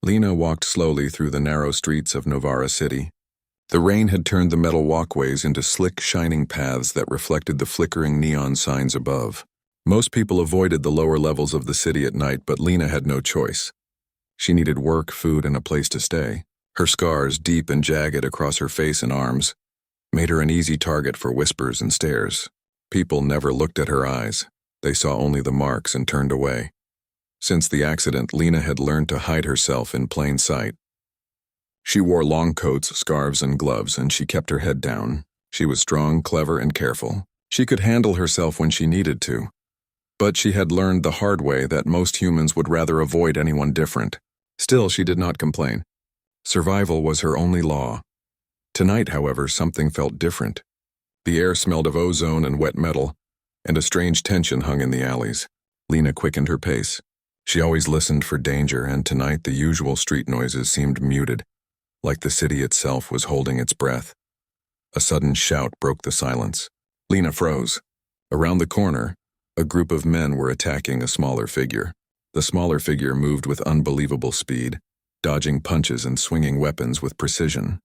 Lena walked slowly through the narrow streets of Novara City. The rain had turned the metal walkways into slick, shining paths that reflected the flickering neon signs above. Most people avoided the lower levels of the city at night, but Lena had no choice. She needed work, food, and a place to stay. Her scars, deep and jagged across her face and arms, made her an easy target for whispers and stares. People never looked at her eyes. They saw only the marks and turned away. Since the accident, Lena had learned to hide herself in plain sight. She wore long coats, scarves, and gloves, and she kept her head down. She was strong, clever, and careful. She could handle herself when she needed to. But she had learned the hard way that most humans would rather avoid anyone different. Still, she did not complain. Survival was her only law. Tonight, however, something felt different. The air smelled of ozone and wet metal, and a strange tension hung in the alleys. Lena quickened her pace. She always listened for danger, and tonight the usual street noises seemed muted, like the city itself was holding its breath. A sudden shout broke the silence. Lena froze. Around the corner, a group of men were attacking a smaller figure. The smaller figure moved with unbelievable speed, dodging punches and swinging weapons with precision.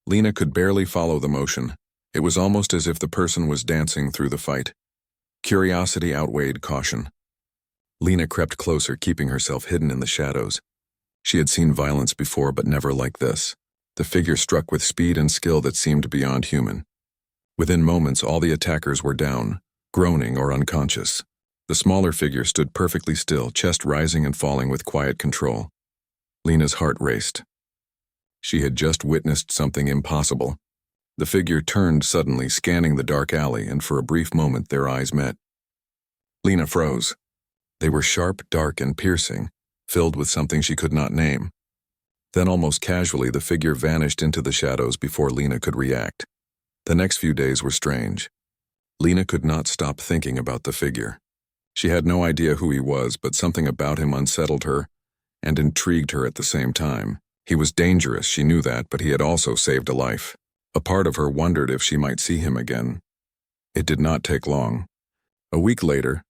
Lena could barely follow the motion. It was almost as if the person was dancing through the fight. Curiosity outweighed caution. Lena crept closer, keeping herself hidden in the shadows. She had seen violence before, but never like this. The figure struck with speed and skill that seemed beyond human. Within moments, all the attackers were down, groaning or unconscious. The smaller figure stood perfectly still, chest rising and falling with quiet control. Lena's heart raced. She had just witnessed something impossible. The figure turned suddenly, scanning the dark alley, and for a brief moment their eyes met. Lena froze. They were sharp, dark, and piercing, filled with something she could not name. Then almost casually the figure vanished into the shadows before Lena could react. The next few days were strange. Lena could not stop thinking about the figure. She had no idea who he was, but something about him unsettled her and intrigued her at the same time. He was dangerous, she knew that, but he had also saved a life. A part of her wondered if she might see him again. It did not take long. A week later,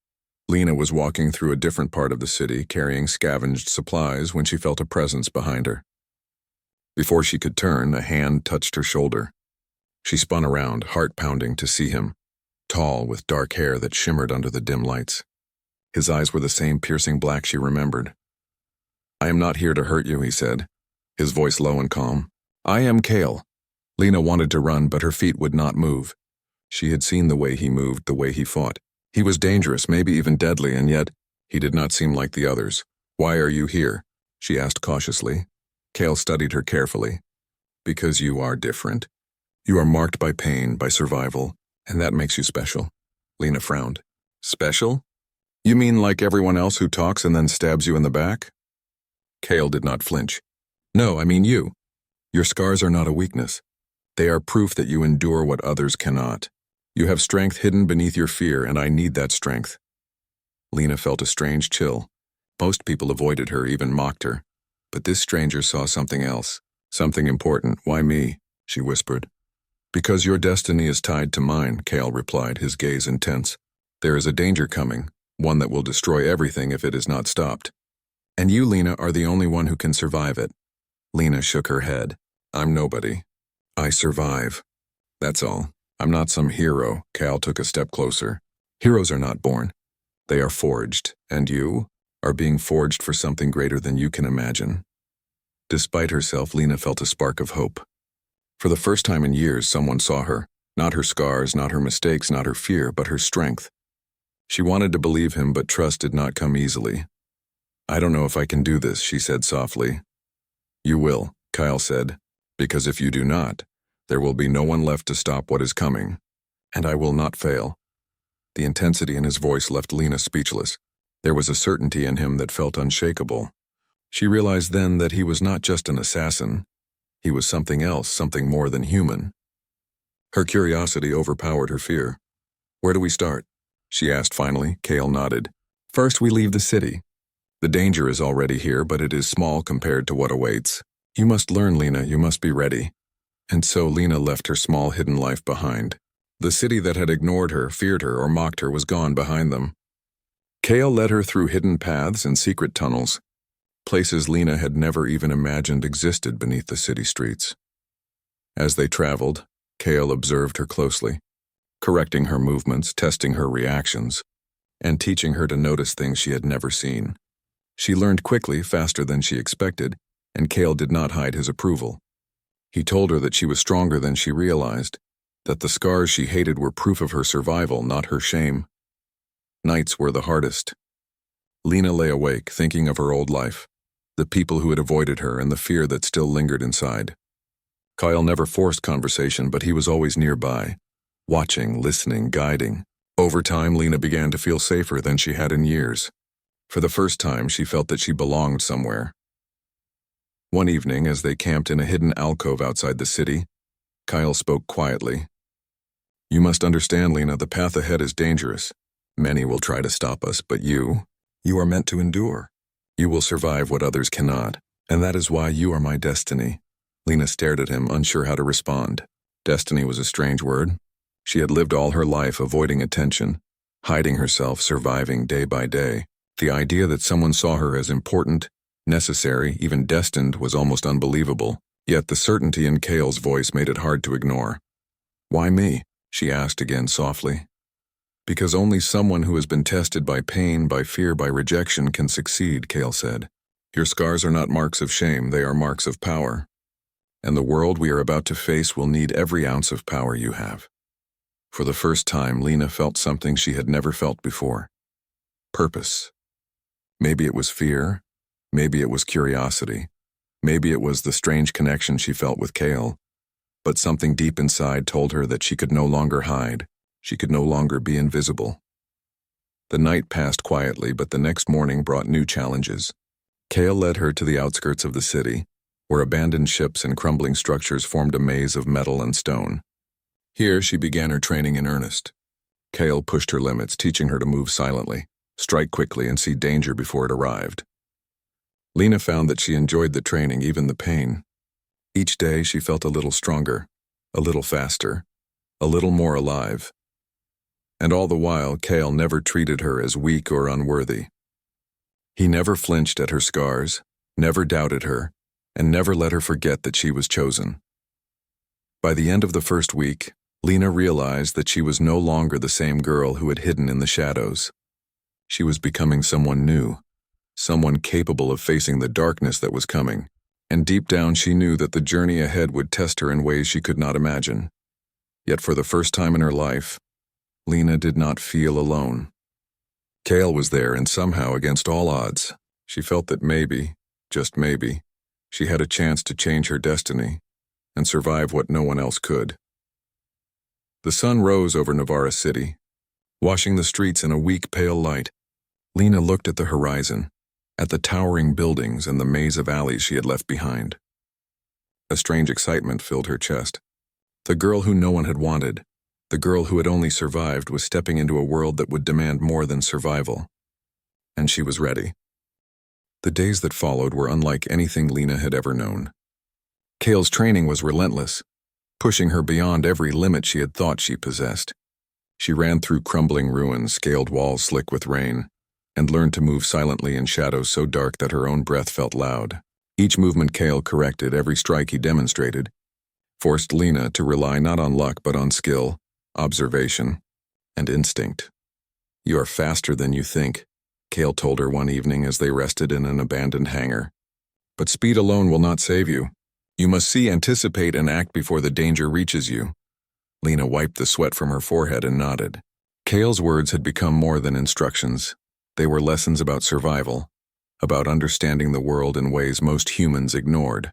Lena was walking through a different part of the city, carrying scavenged supplies, when she felt a presence behind her. Before she could turn, a hand touched her shoulder. She spun around, heart pounding, to see him, tall, with dark hair that shimmered under the dim lights. His eyes were the same piercing black she remembered. "I am not here to hurt you," he said, his voice low and calm. "I am Kale." Lena wanted to run, but her feet would not move. She had seen the way he moved, the way he fought. He was dangerous, maybe even deadly, and yet he did not seem like the others. "Why are you here?" she asked cautiously. Kale studied her carefully. "Because you are different. You are marked by pain, by survival, and that makes you special." Lena frowned. "Special? You mean like everyone else who talks and then stabs you in the back?" Kale did not flinch. "No, I mean you. Your scars are not a weakness. They are proof that you endure what others cannot. You have strength hidden beneath your fear, and I need that strength." Lena felt a strange chill. Most people avoided her, even mocked her. But this stranger saw something else, something important. "Why me?" she whispered. "Because your destiny is tied to mine," Kale replied, his gaze intense. "There is a danger coming, one that will destroy everything if it is not stopped. And you, Lena, are the only one who can survive it." Lena shook her head. "I'm nobody. I survive. That's all. I'm not some hero." Cal took a step closer. "Heroes are not born. They are forged, and you are being forged for something greater than you can imagine." Despite herself, Lena felt a spark of hope. For the first time in years, someone saw her. Not her scars, not her mistakes, not her fear, but her strength. She wanted to believe him, but trust did not come easily. "I don't know if I can do this," she said softly. "You will," Kyle said, "because if you do not, there will be no one left to stop what is coming. And I will not fail." The intensity in his voice left Lena speechless. There was a certainty in him that felt unshakable. She realized then that he was not just an assassin. He was something else, something more than human. Her curiosity overpowered her fear. "Where do we start?" she asked finally. Kale nodded. "First, we leave the city. The danger is already here, but it is small compared to what awaits. You must learn, Lena, you must be ready." And so Lena left her small hidden life behind. The city that had ignored her, feared her, or mocked her was gone behind them. Kale led her through hidden paths and secret tunnels. places Lena had never even imagined existed beneath the city streets. As they traveled, Kale observed her closely, correcting her movements, testing her reactions, and teaching her to notice things she had never seen. She learned quickly, faster than she expected, and Kale did not hide his approval. He told her that she was stronger than she realized, that the scars she hated were proof of her survival, not her shame. Nights were the hardest. Lena lay awake, thinking of her old life, the people who had avoided her and the fear that still lingered inside. Kyle never forced conversation, but he was always nearby, watching, listening, guiding. Over time, Lena began to feel safer than she had in years. For the first time, she felt that she belonged somewhere. One evening, as they camped in a hidden alcove outside the city, Kyle spoke quietly. "You must understand, Lena, the path ahead is dangerous. Many will try to stop us, but you are meant to endure. You will survive what others cannot, and that is why you are my destiny." Lena stared at him, unsure how to respond. Destiny was a strange word. She had lived all her life avoiding attention, hiding herself, surviving day by day. The idea that someone saw her as important, necessary, even destined was almost unbelievable, yet the certainty in Kale's voice made it hard to ignore. "Why me?" she asked again softly. "Because only someone who has been tested by pain, by fear, by rejection can succeed," Kale said. "Your scars are not marks of shame, they are marks of power. And the world we are about to face will need every ounce of power you have." For the first time, Lena felt something she had never felt before. Purpose. Maybe it was fear, maybe it was curiosity, maybe it was the strange connection she felt with Kale, but something deep inside told her that she could no longer hide, she could no longer be invisible. The night passed quietly, but the next morning brought new challenges. Kale led her to the outskirts of the city, where abandoned ships and crumbling structures formed a maze of metal and stone. Here she began her training in earnest. Kale pushed her limits, teaching her to move silently, strike quickly, and see danger before it arrived. Lena found that she enjoyed the training, even the pain. Each day she felt a little stronger, a little faster, a little more alive. And all the while, Kale never treated her as weak or unworthy. He never flinched at her scars, never doubted her, and never let her forget that she was chosen. By the end of the first week, Lena realized that she was no longer the same girl who had hidden in the shadows. She was becoming someone new, someone capable of facing the darkness that was coming, and deep down she knew that the journey ahead would test her in ways she could not imagine. Yet for the first time in her life, Lena did not feel alone. Kale was there, and somehow, against all odds, she felt that maybe, just maybe, she had a chance to change her destiny and survive what no one else could. The sun rose over Novara City, washing the streets in a weak, pale light. Lena looked at the horizon, at the towering buildings and the maze of alleys she had left behind. A strange excitement filled her chest. The girl who no one had wanted, the girl who had only survived, was stepping into a world that would demand more than survival. And she was ready. The days that followed were unlike anything Lena had ever known. Kale's training was relentless, pushing her beyond every limit she had thought she possessed. She ran through crumbling ruins, scaled walls slick with rain, and learned to move silently in shadows so dark that her own breath felt loud. Each movement Kale corrected, every strike he demonstrated, forced Lena to rely not on luck but on skill, observation, and instinct. "You are faster than you think," Kale told her one evening as they rested in an abandoned hangar. "But speed alone will not save you. You must see, anticipate, and act before the danger reaches you." Lena wiped the sweat from her forehead and nodded. Kale's words had become more than instructions. They were lessons about survival, about understanding the world in ways most humans ignored.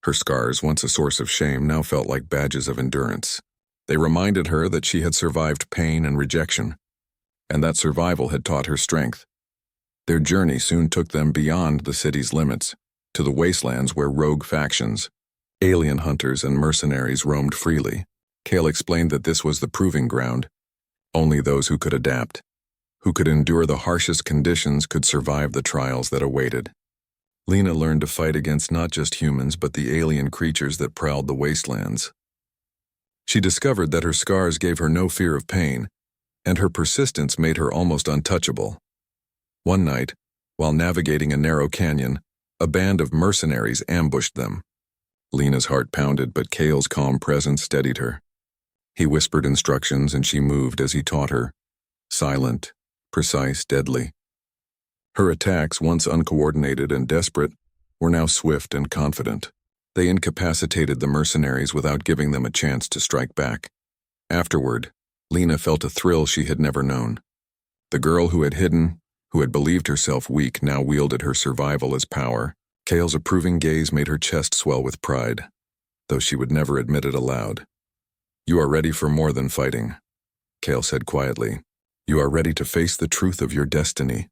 Her scars, once a source of shame, now felt like badges of endurance. They reminded her that she had survived pain and rejection, and that survival had taught her strength. Their journey soon took them beyond the city's limits, to the wastelands where rogue factions, alien hunters, and mercenaries roamed freely. Kale explained that this was the proving ground. Only those who could adapt, who could endure the harshest conditions, could survive the trials that awaited. Lena learned to fight against not just humans but the alien creatures that prowled the wastelands. She discovered that her scars gave her no fear of pain, and her persistence made her almost untouchable. One night, While navigating a narrow canyon, a band of mercenaries ambushed them. Lena's heart pounded, but Cale's calm presence steadied her. He whispered instructions and she moved as he taught her. Silent, precise, deadly. Her attacks, once uncoordinated and desperate, were now swift and confident. They incapacitated the mercenaries without giving them a chance to strike back. Afterward, Lena felt a thrill she had never known. The girl who had hidden, who had believed herself weak, now wielded her survival as power. Cale's approving gaze made her chest swell with pride, though she would never admit it aloud. "You are ready for more than fighting," Cale said quietly. "You are ready to face the truth of your destiny."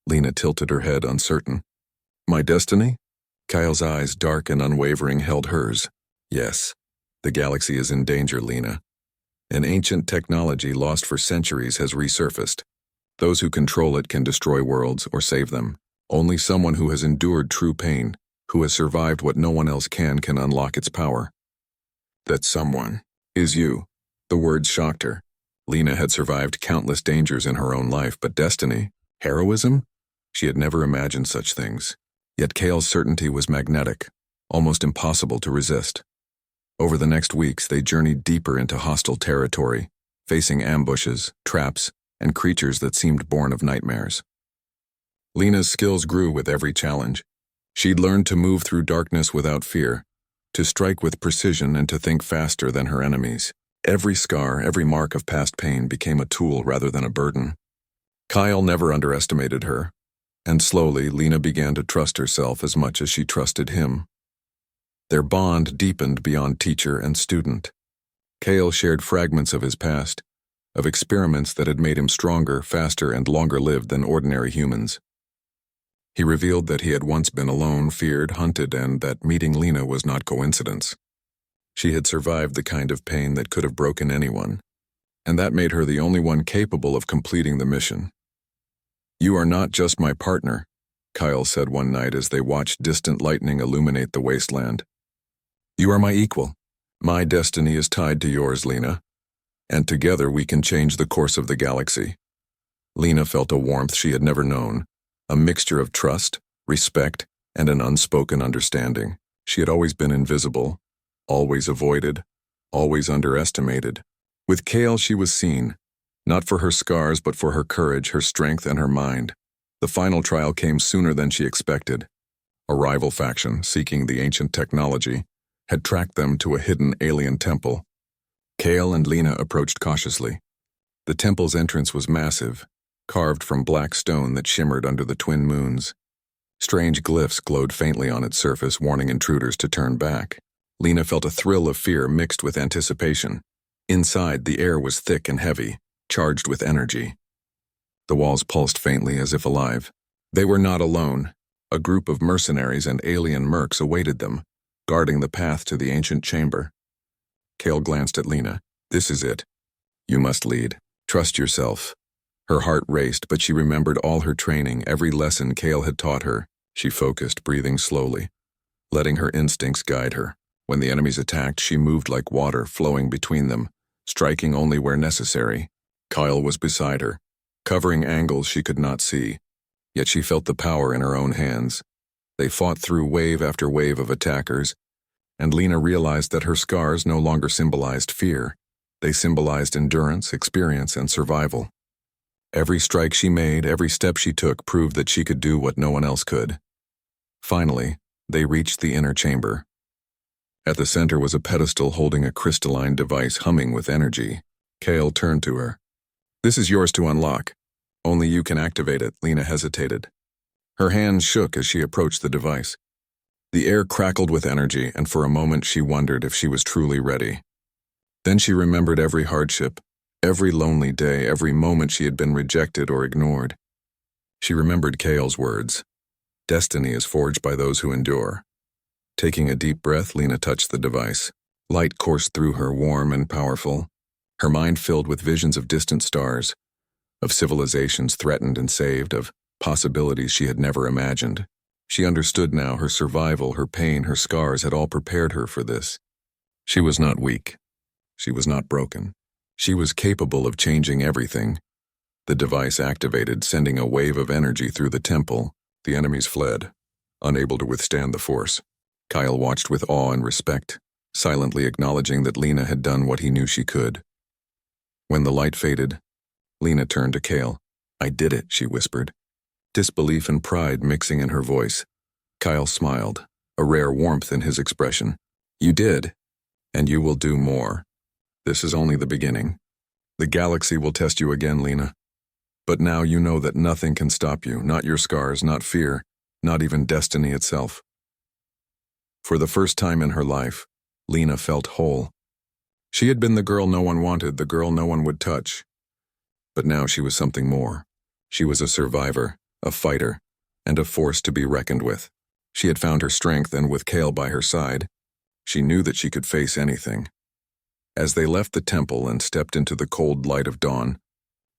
Lena tilted her head, uncertain. "My destiny?" Kyle's eyes, dark and unwavering, held hers. "Yes, the galaxy is in danger, Lena. An ancient technology lost for centuries has resurfaced. Those who control it can destroy worlds or save them. Only someone who has endured true pain, who has survived what no one else can unlock its power. That someone is you." The words shocked her. Lena had survived countless dangers in her own life, but destiny? Heroism? She had never imagined such things. Yet Cale's certainty was magnetic, almost impossible to resist. Over the next weeks, they journeyed deeper into hostile territory, facing ambushes, traps, and creatures that seemed born of nightmares. Lena's skills grew with every challenge. She'd learned to move through darkness without fear, to strike with precision and to think faster than her enemies. Every scar, every mark of past pain became a tool rather than a burden. Kyle never underestimated her, and slowly Lena began to trust herself as much as she trusted him. Their bond deepened beyond teacher and student. Cale shared fragments of his past, of experiments that had made him stronger, faster, and longer-lived than ordinary humans. He revealed that he had once been alone, feared, hunted, and that meeting Lena was not coincidence. She had survived the kind of pain that could have broken anyone, and that made her the only one capable of completing the mission. "You are not just my partner," Kyle said one night as they watched distant lightning illuminate the wasteland. "You are my equal. My destiny is tied to yours, Lena, and together we can change the course of the galaxy." Lena felt a warmth she had never known, a mixture of trust, respect, and an unspoken understanding. She had always been invisible, always avoided, always underestimated. With Cale she was seen, not for her scars but for her courage, her strength, and her mind. The final trial came sooner than she expected. A rival faction, seeking the ancient technology, had tracked them to a hidden alien temple. Cale and Lena approached cautiously. The temple's entrance was massive, carved from black stone that shimmered under the twin moons. Strange glyphs glowed faintly on its surface, warning intruders to turn back. Lena felt a thrill of fear mixed with anticipation. Inside, the air was thick and heavy, charged with energy. The walls pulsed faintly as if alive. They were not alone. A group of mercenaries and alien mercs awaited them, guarding the path to the ancient chamber. Cale glanced at Lena. "This is it. You must lead. Trust yourself." Her heart raced, but she remembered all her training, every lesson Cale had taught her. She focused, breathing slowly, letting her instincts guide her. When the enemies attacked, she moved like water, flowing between them, striking only where necessary. Kyle was beside her, covering angles she could not see, yet she felt the power in her own hands. They fought through wave after wave of attackers, and Lena realized that her scars no longer symbolized fear. They symbolized endurance, experience, and survival. Every strike she made, every step she took proved that she could do what no one else could. Finally, they reached the inner chamber. At the center was a pedestal holding a crystalline device humming with energy. Cale turned to her. "This is yours to unlock. Only you can activate it." Lena hesitated. Her hands shook as she approached the device. The air crackled with energy, and for a moment she wondered if she was truly ready. Then she remembered every hardship, every lonely day, every moment she had been rejected or ignored. She remembered Cale's words. "Destiny is forged by those who endure." Taking a deep breath, Lena touched the device. Light coursed through her, warm and powerful, her mind filled with visions of distant stars, of civilizations threatened and saved, of possibilities she had never imagined. She understood now her survival, her pain, her scars had all prepared her for this. She was not weak. She was not broken. She was capable of changing everything. The device activated, sending a wave of energy through the temple, The enemies fled, unable to withstand the force. Kyle watched with awe and respect, silently acknowledging that Lena had done what he knew she could. When the light faded, Lena turned to Kale. "I did it," she whispered, disbelief and pride mixing in her voice. Kyle smiled, a rare warmth in his expression. "You did, and you will do more. This is only the beginning. The galaxy will test you again, Lena. But now you know that nothing can stop you, not your scars, not fear, not even destiny itself." For the first time in her life, Lena felt whole. She had been the girl no one wanted, the girl no one would touch. But now she was something more. She was a survivor, a fighter, and a force to be reckoned with. She had found her strength, and with Kale by her side, she knew that she could face anything. As they left the temple and stepped into the cold light of dawn,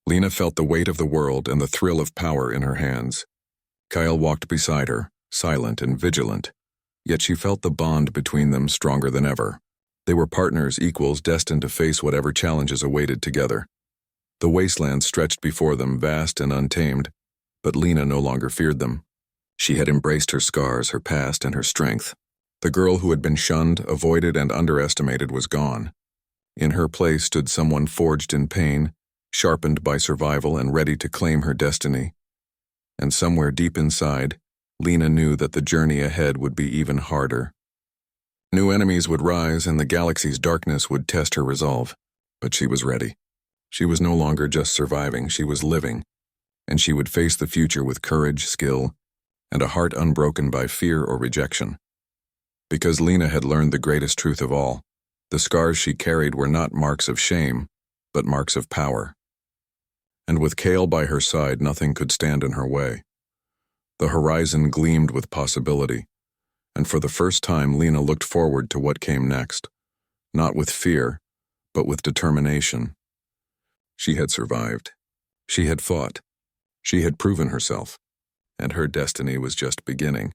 Lena felt the weight of the world and the thrill of power in her hands. Kyle walked beside her, silent and vigilant, yet she felt the bond between them stronger than ever. They were partners, equals, destined to face whatever challenges awaited together. The wasteland stretched before them, vast and untamed, but Lena no longer feared them. She had embraced her scars, her past, and her strength. The girl who had been shunned, avoided, and underestimated was gone. In her place stood someone forged in pain, sharpened by survival and ready to claim her destiny. And somewhere deep inside, Lena knew that the journey ahead would be even harder. New enemies would rise and the galaxy's darkness would test her resolve. But she was ready. She was no longer just surviving, she was living. And she would face the future with courage, skill, and a heart unbroken by fear or rejection. Because Lena had learned the greatest truth of all. The scars she carried were not marks of shame, but marks of power. And with Kale by her side, nothing could stand in her way. The horizon gleamed with possibility, and for the first time Lena looked forward to what came next, not with fear, but with determination. She had survived. She had fought. She had proven herself, and her destiny was just beginning.